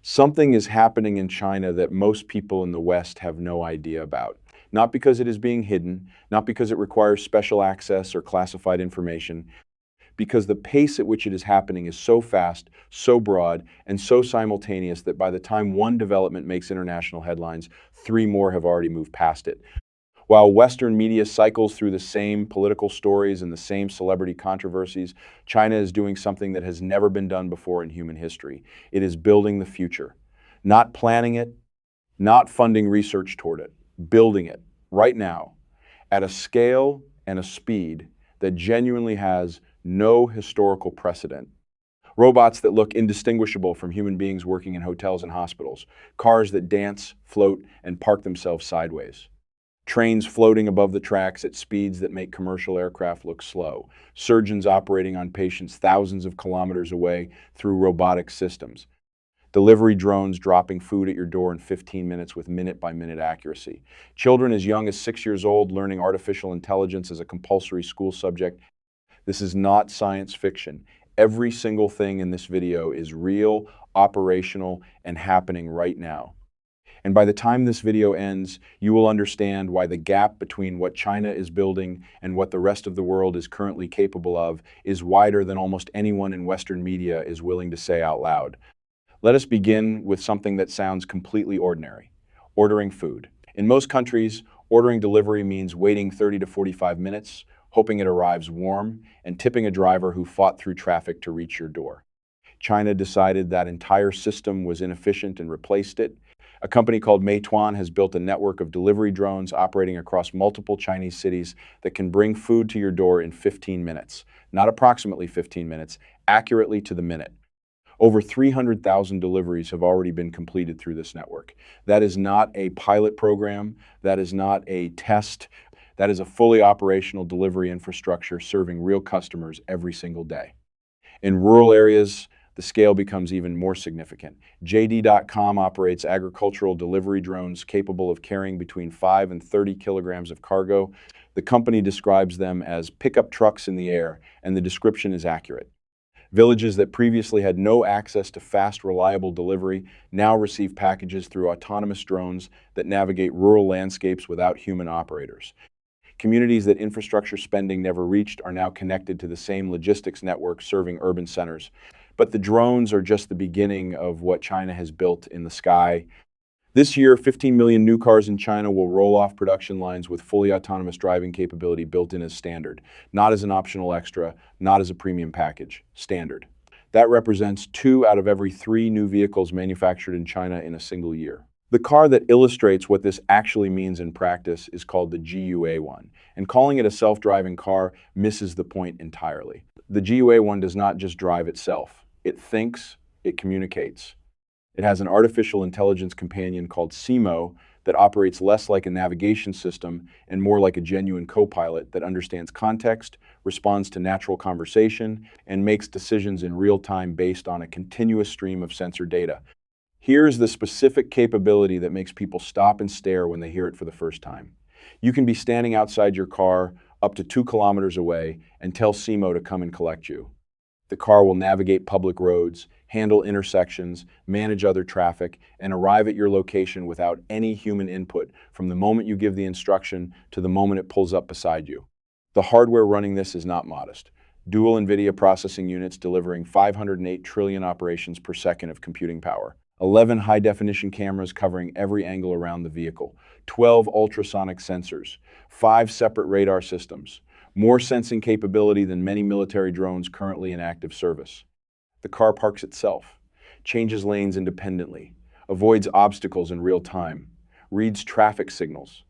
Something is happening in China that most people in the West have no idea about. Not because it is being hidden, not because it requires special access or classified information, because the pace at which it is happening is so fast, so broad, and so simultaneous that by the time one development makes international headlines, three more have already moved past it. While Western media cycles through the same political stories and the same celebrity controversies, China is doing something that has never been done before in human history. It is building the future. Not planning it, not funding research toward it, building it right now at a scale and a speed that genuinely has no historical precedent. Robots that look indistinguishable from human beings working in hotels and hospitals, cars that dance, float, and park themselves sideways. Trains floating above the tracks at speeds that make commercial aircraft look slow. Surgeons operating on patients thousands of kilometers away through robotic systems. Delivery drones dropping food at your door in 15 minutes with minute-by-minute accuracy. Children as young as 6 years old learning artificial intelligence as a compulsory school subject. This is not science fiction. Every single thing in this video is real, operational, and happening right now. And by the time this video ends, you will understand why the gap between what China is building and what the rest of the world is currently capable of is wider than almost anyone in Western media is willing to say out loud. Let us begin with something that sounds completely ordinary: ordering food. In most countries, ordering delivery means waiting 30 to 45 minutes, hoping it arrives warm, and tipping a driver who fought through traffic to reach your door. China decided that entire system was inefficient and replaced it. A company called Meituan has built a network of delivery drones operating across multiple Chinese cities that can bring food to your door in 15 minutes. Not approximately 15 minutes, accurately to the minute. Over 300,000 deliveries have already been completed through this network. That is not a pilot program. That is not a test. That is a fully operational delivery infrastructure serving real customers every single day. In rural areas, the scale becomes even more significant. JD.com operates agricultural delivery drones capable of carrying between 5 and 30 kilograms of cargo. The company describes them as pickup trucks in the air, and the description is accurate. Villages that previously had no access to fast, reliable delivery now receive packages through autonomous drones that navigate rural landscapes without human operators. Communities that infrastructure spending never reached are now connected to the same logistics network serving urban centers. But the drones are just the beginning of what China has built in the sky. This year, 15 million new cars in China will roll off production lines with fully autonomous driving capability built in as standard, not as an optional extra, not as a premium package, standard. That represents 2 out of every 3 new vehicles manufactured in China in a single year. The car that illustrates what this actually means in practice is called the GUA-1, and calling it a self-driving car misses the point entirely. The GUA-1 does not just drive itself. It thinks, it communicates. It has an artificial intelligence companion called Simo that operates less like a navigation system and more like a genuine co-pilot that understands context, responds to natural conversation, and makes decisions in real time based on a continuous stream of sensor data. Here's the specific capability that makes people stop and stare when they hear it for the first time. You can be standing outside your car up to 2 kilometers away and tell Simo to come and collect you. The car will navigate public roads, handle intersections, manage other traffic, and arrive at your location without any human input from the moment you give the instruction to the moment it pulls up beside you. The hardware running this is not modest. Dual NVIDIA processing units delivering 508 trillion operations per second of computing power. 11 high-definition cameras covering every angle around the vehicle. 12 ultrasonic sensors. 5 separate radar systems. More sensing capability than many military drones currently in active service. The car parks itself, changes lanes independently, avoids obstacles in real time, reads traffic signals,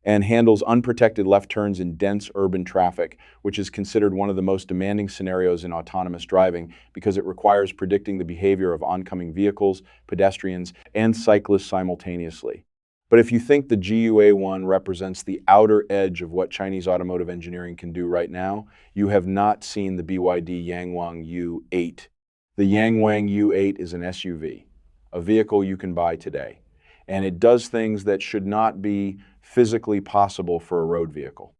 and handles unprotected left turns in dense urban traffic, which is considered one of the most demanding scenarios in autonomous driving because it requires predicting the behavior of oncoming vehicles, pedestrians, and cyclists simultaneously. But if you think the GUA-1 represents the outer edge of what Chinese automotive engineering can do right now, you have not seen the BYD Yangwang U8. The Yangwang U8 is an SUV, a vehicle you can buy today, and it does things that should not be physically possible for a road vehicle.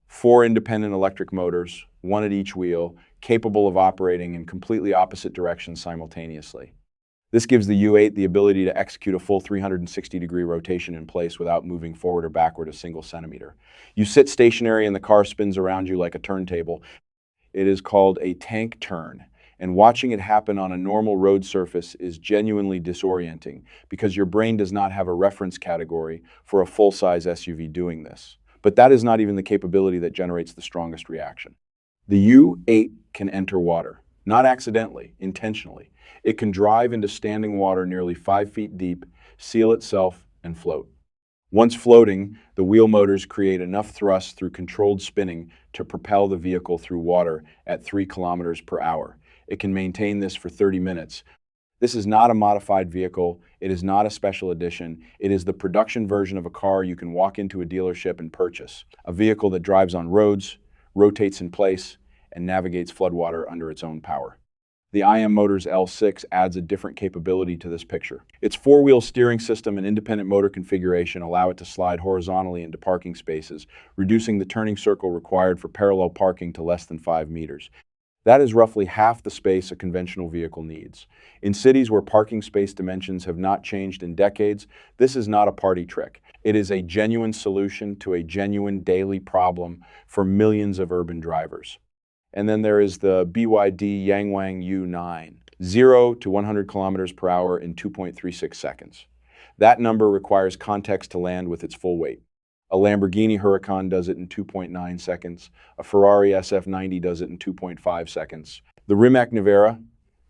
4 independent electric motors, 1 at each wheel, capable of operating in completely opposite directions simultaneously. This gives the U8 the ability to execute a full 360-degree rotation in place without moving forward or backward a single centimeter. You sit stationary and the car spins around you like a turntable. It is called a tank turn, and watching it happen on a normal road surface is genuinely disorienting because your brain does not have a reference category for a full-size SUV doing this. But that is not even the capability that generates the strongest reaction. The U8 can enter water, not accidentally, intentionally. It can drive into standing water nearly 5 feet deep, seal itself, and float. Once floating, the wheel motors create enough thrust through controlled spinning to propel the vehicle through water at 3 kilometers per hour. It can maintain this for 30 minutes. This is not a modified vehicle. It is not a special edition. It is the production version of a car you can walk into a dealership and purchase. A vehicle that drives on roads, rotates in place, and navigates floodwater under its own power. The IM Motors L6 adds a different capability to this picture. Its four-wheel steering system and independent motor configuration allow it to slide horizontally into parking spaces, reducing the turning circle required for parallel parking to less than 5 meters. That is roughly half the space a conventional vehicle needs. In cities where parking space dimensions have not changed in decades, this is not a party trick. It is a genuine solution to a genuine daily problem for millions of urban drivers. And then there is the BYD Yangwang U9, 0 to 100 kilometers per hour in 2.36 seconds. That number requires context to land with its full weight. A Lamborghini Huracan does it in 2.9 seconds. A Ferrari SF90 does it in 2.5 seconds. The Rimac Nevera,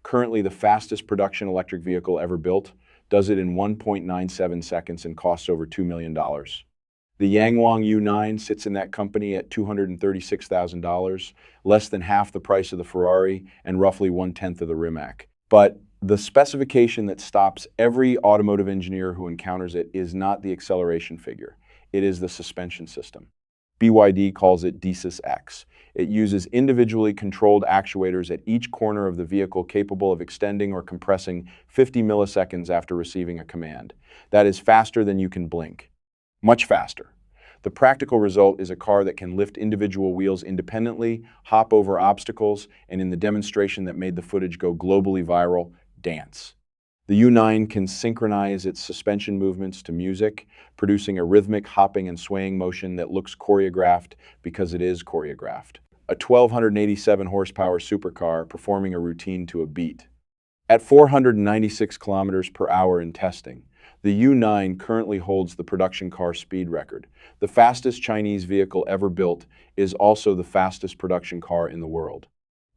currently the fastest production electric vehicle ever built, does it in 1.97 seconds and costs over $2 million. The Yangwang U9 sits in that company at $236,000, less than half the price of the Ferrari and roughly 1/10 of the Rimac. But the specification that stops every automotive engineer who encounters it is not the acceleration figure. It is the suspension system. BYD calls it DESIS X. It uses individually controlled actuators at each corner of the vehicle capable of extending or compressing 50 milliseconds after receiving a command. That is faster than you can blink. Much faster. The practical result is a car that can lift individual wheels independently, hop over obstacles, and in the demonstration that made the footage go globally viral, dance. The U9 can synchronize its suspension movements to music, producing a rhythmic hopping and swaying motion that looks choreographed because it is choreographed. A 1,287 horsepower supercar performing a routine to a beat. At 496 kilometers per hour in testing, the U9 currently holds the production car speed record. The fastest Chinese vehicle ever built is also the fastest production car in the world.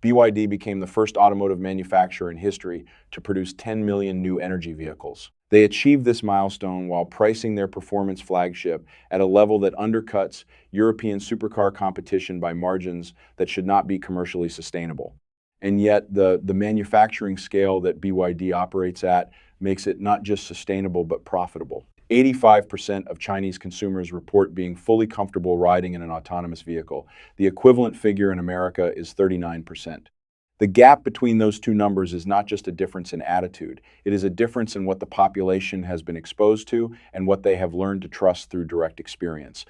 BYD became the first automotive manufacturer in history to produce 10 million new energy vehicles. They achieved this milestone while pricing their performance flagship at a level that undercuts European supercar competition by margins that should not be commercially sustainable. And yet, the manufacturing scale that BYD operates at makes it not just sustainable but profitable. 85% of Chinese consumers report being fully comfortable riding in an autonomous vehicle. The equivalent figure in America is 39%. The gap between those two numbers is not just a difference in attitude. It is a difference in what the population has been exposed to and what they have learned to trust through direct experience.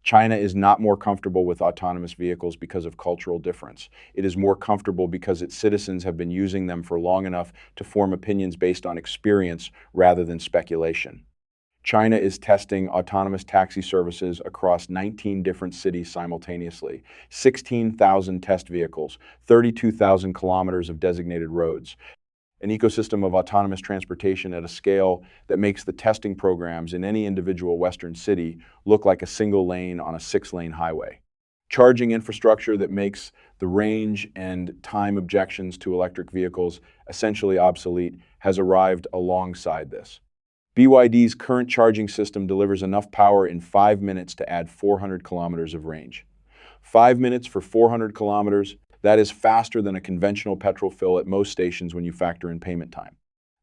China is not more comfortable with autonomous vehicles because of cultural difference. It is more comfortable because its citizens have been using them for long enough to form opinions based on experience rather than speculation. China is testing autonomous taxi services across 19 different cities simultaneously, 16,000 test vehicles, 32,000 kilometers of designated roads, an ecosystem of autonomous transportation at a scale that makes the testing programs in any individual Western city look like a single lane on a 6-lane highway. Charging infrastructure that makes the range and time objections to electric vehicles essentially obsolete has arrived alongside this. BYD's current charging system delivers enough power in 5 minutes to add 400 kilometers of range. 5 minutes for 400 kilometers, that is faster than a conventional petrol fill at most stations when you factor in payment time.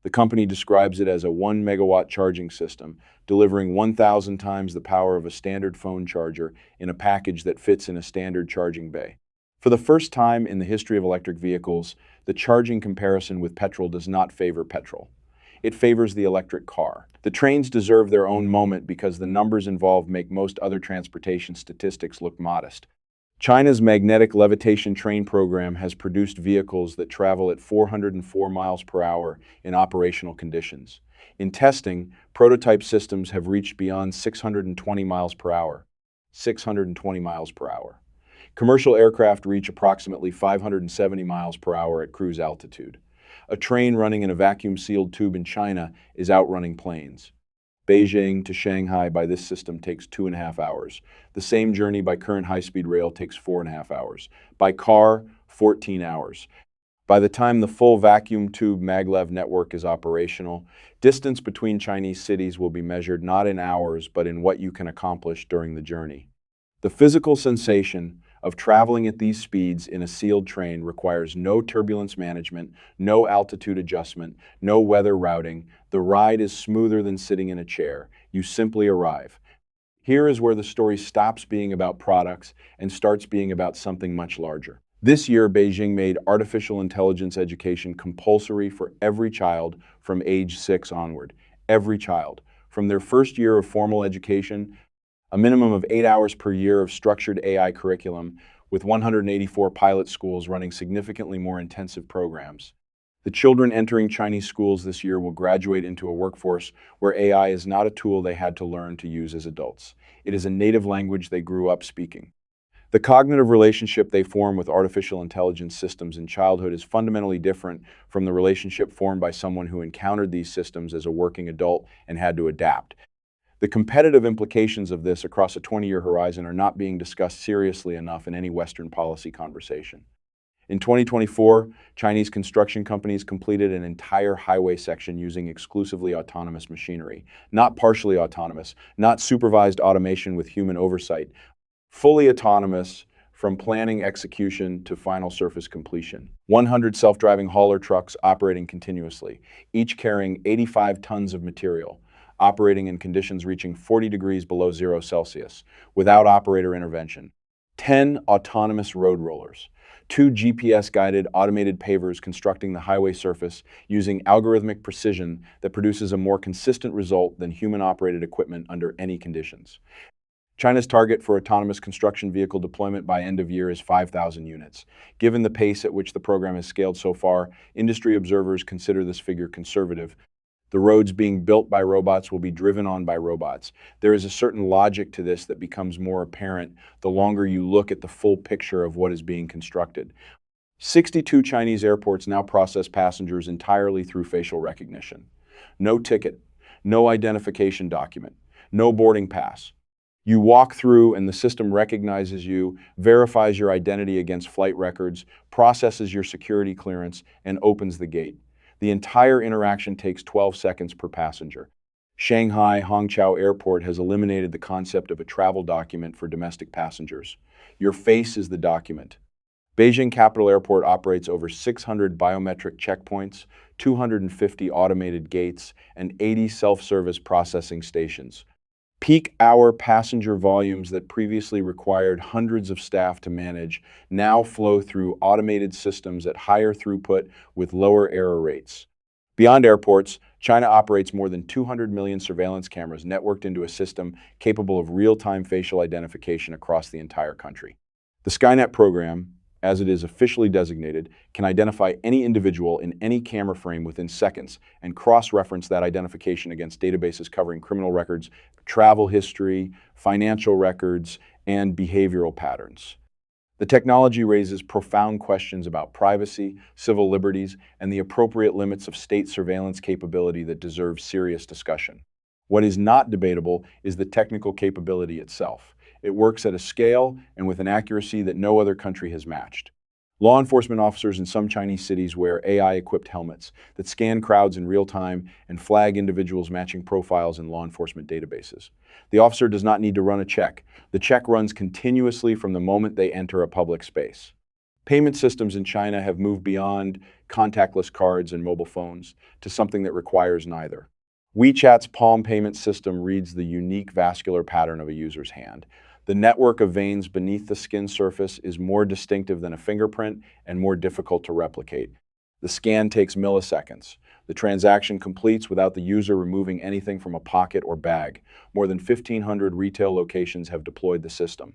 The company describes it as a 1 megawatt charging system, delivering 1,000 times the power of a standard phone charger in a package that fits in a standard charging bay. For the first time in the history of electric vehicles, the charging comparison with petrol does not favor petrol. It favors the electric car. The trains deserve their own moment because the numbers involved make most other transportation statistics look modest. China's magnetic levitation train program has produced vehicles that travel at 404 miles per hour in operational conditions. In testing, prototype systems have reached beyond 620 miles per hour. 620 miles per hour. Commercial aircraft reach approximately 570 miles per hour at cruise altitude. A train running in a vacuum-sealed tube in China is outrunning planes. Beijing to Shanghai by this system takes 2.5 hours. The same journey by current high-speed rail takes 4.5 hours. By car, 14 hours. By the time the full vacuum tube maglev network is operational, distance between Chinese cities will be measured not in hours, but in what you can accomplish during the journey. The physical sensation of traveling at these speeds in a sealed train requires no turbulence management, no altitude adjustment, no weather routing. The ride is smoother than sitting in a chair. You simply arrive. Here is where the story stops being about products and starts being about something much larger. This year, Beijing made artificial intelligence education compulsory for every child from age 6 onward. Every child. From their first year of formal education, a minimum of 8 hours per year of structured AI curriculum, with 184 pilot schools running significantly more intensive programs. The children entering Chinese schools this year will graduate into a workforce where AI is not a tool they had to learn to use as adults. It is a native language they grew up speaking. The cognitive relationship they form with artificial intelligence systems in childhood is fundamentally different from the relationship formed by someone who encountered these systems as a working adult and had to adapt. The competitive implications of this across a 20-year horizon are not being discussed seriously enough in any Western policy conversation. In 2024, Chinese construction companies completed an entire highway section using exclusively autonomous machinery, not partially autonomous, not supervised automation with human oversight, fully autonomous from planning execution to final surface completion. 100 self-driving hauler trucks operating continuously, each carrying 85 tons of material, operating in conditions reaching 40 degrees below 0 Celsius, without operator intervention. 10 autonomous road rollers. 2 GPS-guided automated pavers constructing the highway surface using algorithmic precision that produces a more consistent result than human-operated equipment under any conditions. China's target for autonomous construction vehicle deployment by end of year is 5,000 units. Given the pace at which the program has scaled so far, industry observers consider this figure conservative. The roads being built by robots will be driven on by robots. There is a certain logic to this that becomes more apparent the longer you look at the full picture of what is being constructed. 62 Chinese airports now process passengers entirely through facial recognition. No ticket, no identification document, no boarding pass. You walk through and the system recognizes you, verifies your identity against flight records, processes your security clearance, and opens the gate. The entire interaction takes 12 seconds per passenger. Shanghai Hongqiao Airport has eliminated the concept of a travel document for domestic passengers. Your face is the document. Beijing Capital Airport operates over 600 biometric checkpoints, 250 automated gates, and 80 self-service processing stations. Peak hour passenger volumes that previously required hundreds of staff to manage now flow through automated systems at higher throughput with lower error rates. Beyond airports, China operates more than 200 million surveillance cameras networked into a system capable of real-time facial identification across the entire country. The Skynet program, as it is officially designated, can identify any individual in any camera frame within seconds and cross-reference that identification against databases covering criminal records, travel history, financial records, and behavioral patterns. The technology raises profound questions about privacy, civil liberties, and the appropriate limits of state surveillance capability that deserve serious discussion. What is not debatable is the technical capability itself. It works at a scale and with an accuracy that no other country has matched. Law enforcement officers in some Chinese cities wear AI-equipped helmets that scan crowds in real time and flag individuals matching profiles in law enforcement databases. The officer does not need to run a check. The check runs continuously from the moment they enter a public space. Payment systems in China have moved beyond contactless cards and mobile phones to something that requires neither. WeChat's palm payment system reads the unique vascular pattern of a user's hand. The network of veins beneath the skin surface is more distinctive than a fingerprint and more difficult to replicate. The scan takes milliseconds. The transaction completes without the user removing anything from a pocket or bag. More than 1,500 retail locations have deployed the system.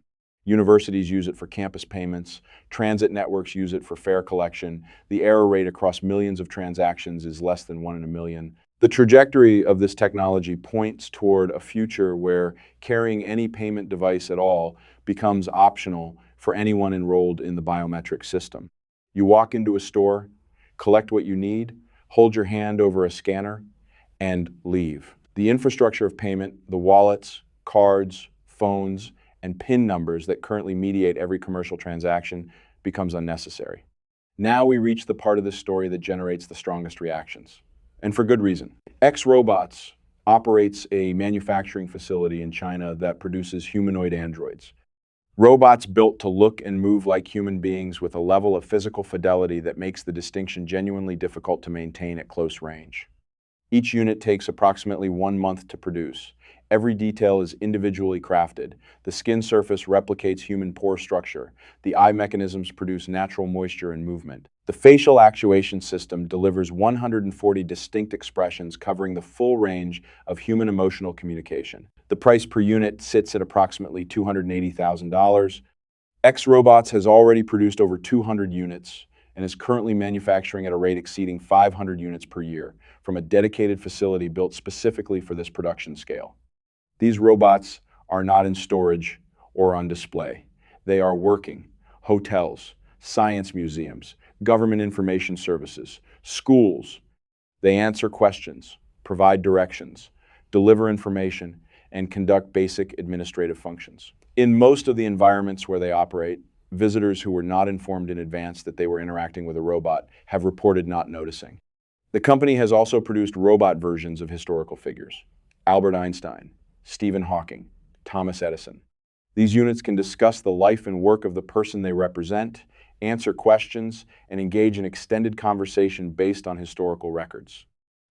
Universities use it for campus payments. Transit networks use it for fare collection. The error rate across millions of transactions is less than 1 in a million. The trajectory of this technology points toward a future where carrying any payment device at all becomes optional for anyone enrolled in the biometric system. You walk into a store, collect what you need, hold your hand over a scanner, and leave. The infrastructure of payment, the wallets, cards, phones, and PIN numbers that currently mediate every commercial transaction becomes unnecessary. Now we reach the part of this story that generates the strongest reactions. And for good reason. X Robots operates a manufacturing facility in China that produces humanoid androids. Robots built to look and move like human beings with a level of physical fidelity that makes the distinction genuinely difficult to maintain at close range. Each unit takes approximately 1 month to produce. Every detail is individually crafted. The skin surface replicates human pore structure. The eye mechanisms produce natural moisture and movement. The facial actuation system delivers 140 distinct expressions covering the full range of human emotional communication. The price per unit sits at approximately $280,000. X Robots has already produced over 200 units and is currently manufacturing at a rate exceeding 500 units per year from a dedicated facility built specifically for this production scale. These robots are not in storage or on display. They are working. Hotels, science museums, government information services, schools. They answer questions, provide directions, deliver information, and conduct basic administrative functions. In most of the environments where they operate, visitors who were not informed in advance that they were interacting with a robot have reported not noticing. The company has also produced robot versions of historical figures: Albert Einstein, Stephen Hawking, Thomas Edison. These units can discuss the life and work of the person they represent, answer questions, and engage in extended conversation based on historical records.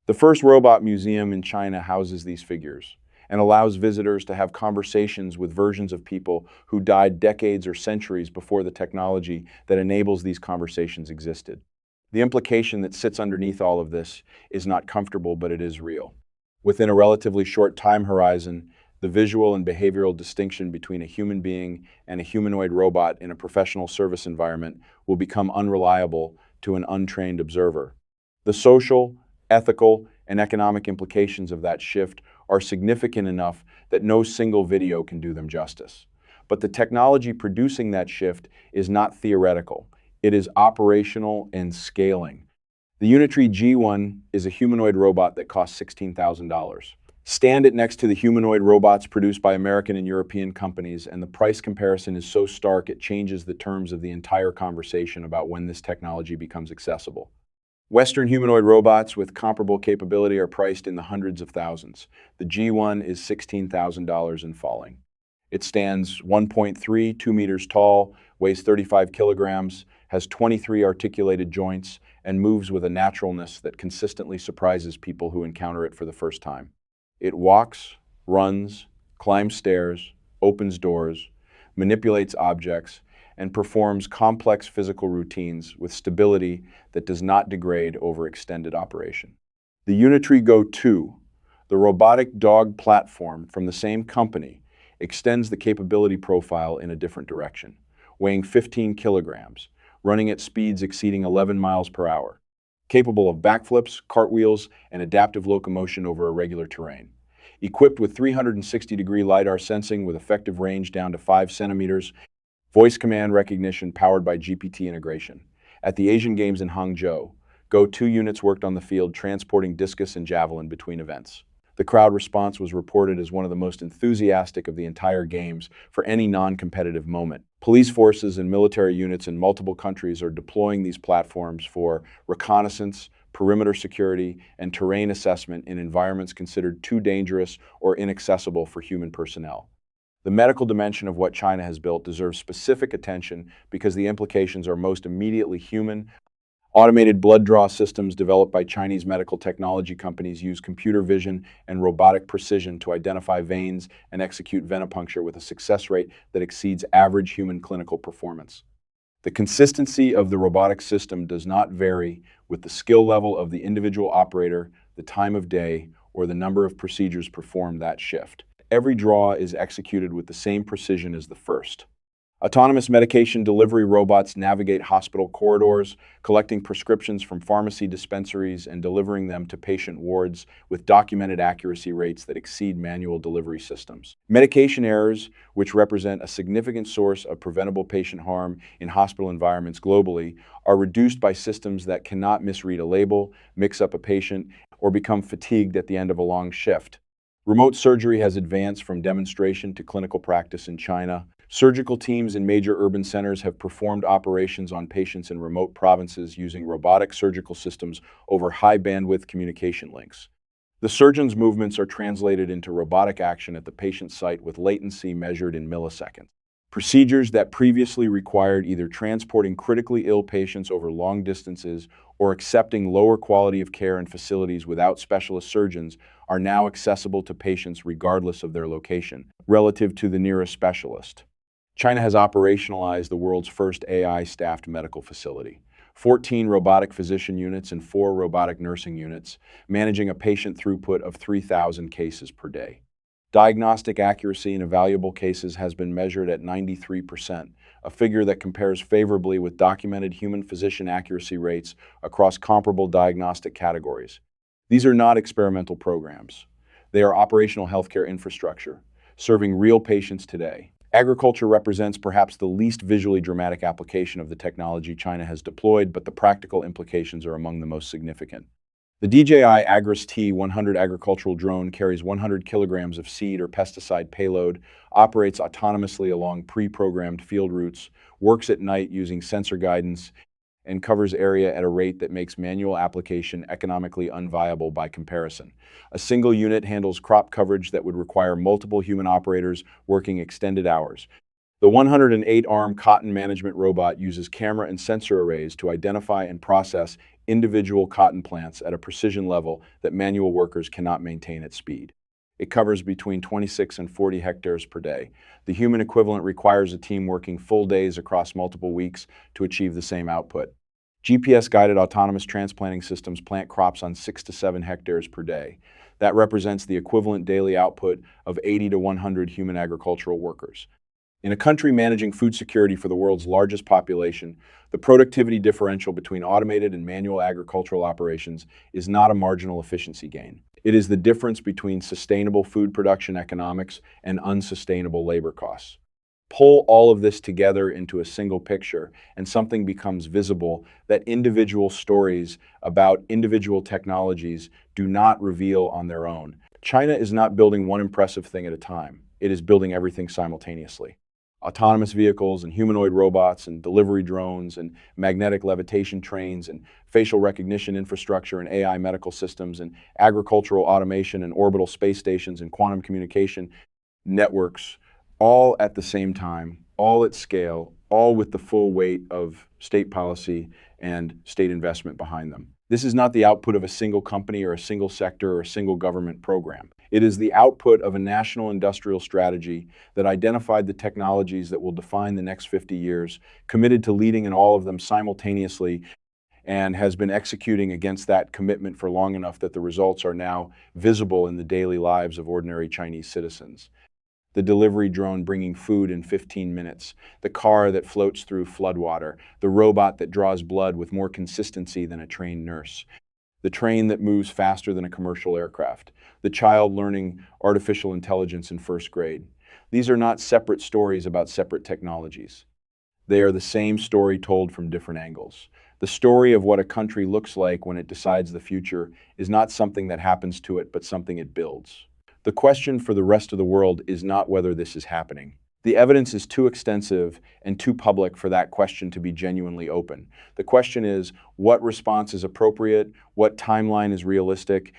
The first robot museum in China houses these figures and allows visitors to have conversations with versions of people who died decades or centuries before the technology that enables these conversations existed. The implication that sits underneath all of this is not comfortable, but it is real. Within a relatively short time horizon, the visual and behavioral distinction between a human being and a humanoid robot in a professional service environment will become unreliable to an untrained observer. The social, ethical, and economic implications of that shift are significant enough that no single video can do them justice. But the technology producing that shift is not theoretical. It is operational and scaling. The Unitree G1 is a humanoid robot that costs $16,000. Stand it next to the humanoid robots produced by American and European companies, and the price comparison is so stark it changes the terms of the entire conversation about when this technology becomes accessible. Western humanoid robots with comparable capability are priced in the hundreds of thousands. The G1 is $16,000 and falling. It stands 1.32 meters tall, weighs 35 kilograms, has 23 articulated joints, and moves with a naturalness that consistently surprises people who encounter it for the first time. It walks, runs, climbs stairs, opens doors, manipulates objects, and performs complex physical routines with stability that does not degrade over extended operation. The Unitree Go 2, the robotic dog platform from the same company, extends the capability profile in a different direction, weighing 15 kilograms, running at speeds exceeding 11 miles per hour, capable of backflips, cartwheels, and adaptive locomotion over irregular terrain. Equipped with 360-degree LiDAR sensing with effective range down to 5 centimeters, voice command recognition powered by GPT integration. At the Asian Games in Hangzhou, Go 2 units worked on the field transporting discus and javelin between events. The crowd response was reported as one of the most enthusiastic of the entire games for any non-competitive moment. Police forces and military units in multiple countries are deploying these platforms for reconnaissance, perimeter security, and terrain assessment in environments considered too dangerous or inaccessible for human personnel. The medical dimension of what China has built deserves specific attention because the implications are most immediately human. Automated blood draw systems developed by Chinese medical technology companies use computer vision and robotic precision to identify veins and execute venipuncture with a success rate that exceeds average human clinical performance. The consistency of the robotic system does not vary with the skill level of the individual operator, the time of day, or the number of procedures performed that shift. Every draw is executed with the same precision as the first. Autonomous medication delivery robots navigate hospital corridors, collecting prescriptions from pharmacy dispensaries and delivering them to patient wards with documented accuracy rates that exceed manual delivery systems. Medication errors, which represent a significant source of preventable patient harm in hospital environments globally, are reduced by systems that cannot misread a label, mix up a patient, or become fatigued at the end of a long shift. Remote surgery has advanced from demonstration to clinical practice in China. Surgical teams in major urban centers have performed operations on patients in remote provinces using robotic surgical systems over high-bandwidth communication links. The surgeon's movements are translated into robotic action at the patient site with latency measured in milliseconds. Procedures that previously required either transporting critically ill patients over long distances or accepting lower quality of care in facilities without specialist surgeons are now accessible to patients regardless of their location, relative to the nearest specialist. China has operationalized the world's first AI-staffed medical facility. 14 robotic physician units and 4 robotic nursing units, managing a patient throughput of 3,000 cases per day. Diagnostic accuracy in evaluable cases has been measured at 93%, a figure that compares favorably with documented human physician accuracy rates across comparable diagnostic categories. These are not experimental programs. They are operational healthcare infrastructure, serving real patients today. Agriculture represents perhaps the least visually dramatic application of the technology China has deployed, but the practical implications are among the most significant. The DJI Agras T-100 agricultural drone carries 100 kilograms of seed or pesticide payload, operates autonomously along pre-programmed field routes, works at night using sensor guidance, and covers area at a rate that makes manual application economically unviable by comparison. A single unit handles crop coverage that would require multiple human operators working extended hours. The 108-arm cotton management robot uses camera and sensor arrays to identify and process individual cotton plants at a precision level that manual workers cannot maintain at speed. It covers between 26 and 40 hectares per day. The human equivalent requires a team working full days across multiple weeks to achieve the same output. GPS-guided autonomous transplanting systems plant crops on 6 to 7 hectares per day. That represents the equivalent daily output of 80 to 100 human agricultural workers. In a country managing food security for the world's largest population, the productivity differential between automated and manual agricultural operations is not a marginal efficiency gain. It is the difference between sustainable food production economics and unsustainable labor costs. Pull all of this together into a single picture, and something becomes visible that individual stories about individual technologies do not reveal on their own. China is not building one impressive thing at a time. It is building everything simultaneously. Autonomous vehicles and humanoid robots and delivery drones and magnetic levitation trains and facial recognition infrastructure and AI medical systems and agricultural automation and orbital space stations and quantum communication networks, all at the same time, all at scale, all with the full weight of state policy and state investment behind them. This is not the output of a single company or a single sector or a single government program. It is the output of a national industrial strategy that identified the technologies that will define the next 50 years, committed to leading in all of them simultaneously, and has been executing against that commitment for long enough that the results are now visible in the daily lives of ordinary Chinese citizens. The delivery drone bringing food in 15 minutes, the car that floats through floodwater, the robot that draws blood with more consistency than a trained nurse, the train that moves faster than a commercial aircraft, the child learning artificial intelligence in first grade. These are not separate stories about separate technologies. They are the same story told from different angles. The story of what a country looks like when it decides the future is not something that happens to it, but something it builds. The question for the rest of the world is not whether this is happening. The evidence is too extensive and too public for that question to be genuinely open. The question is what response is appropriate, what timeline is realistic,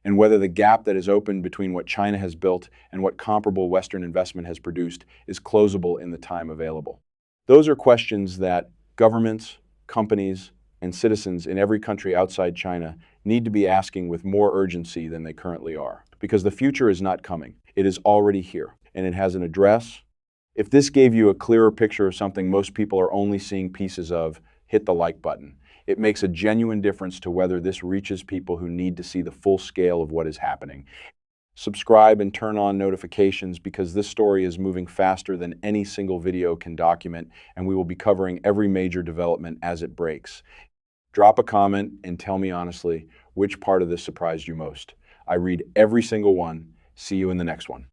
and whether the gap that is open between what China has built and what comparable Western investment has produced is closable in the time available. Those are questions that governments, companies, and citizens in every country outside China need to be asking with more urgency than they currently are. Because the future is not coming. It is already here, and it has an address. If this gave you a clearer picture of something most people are only seeing pieces of, hit the like button. It makes a genuine difference to whether this reaches people who need to see the full scale of what is happening. Subscribe and turn on notifications because this story is moving faster than any single video can document, and we will be covering every major development as it breaks. Drop a comment and tell me honestly which part of this surprised you most. I read every single one. See you in the next one.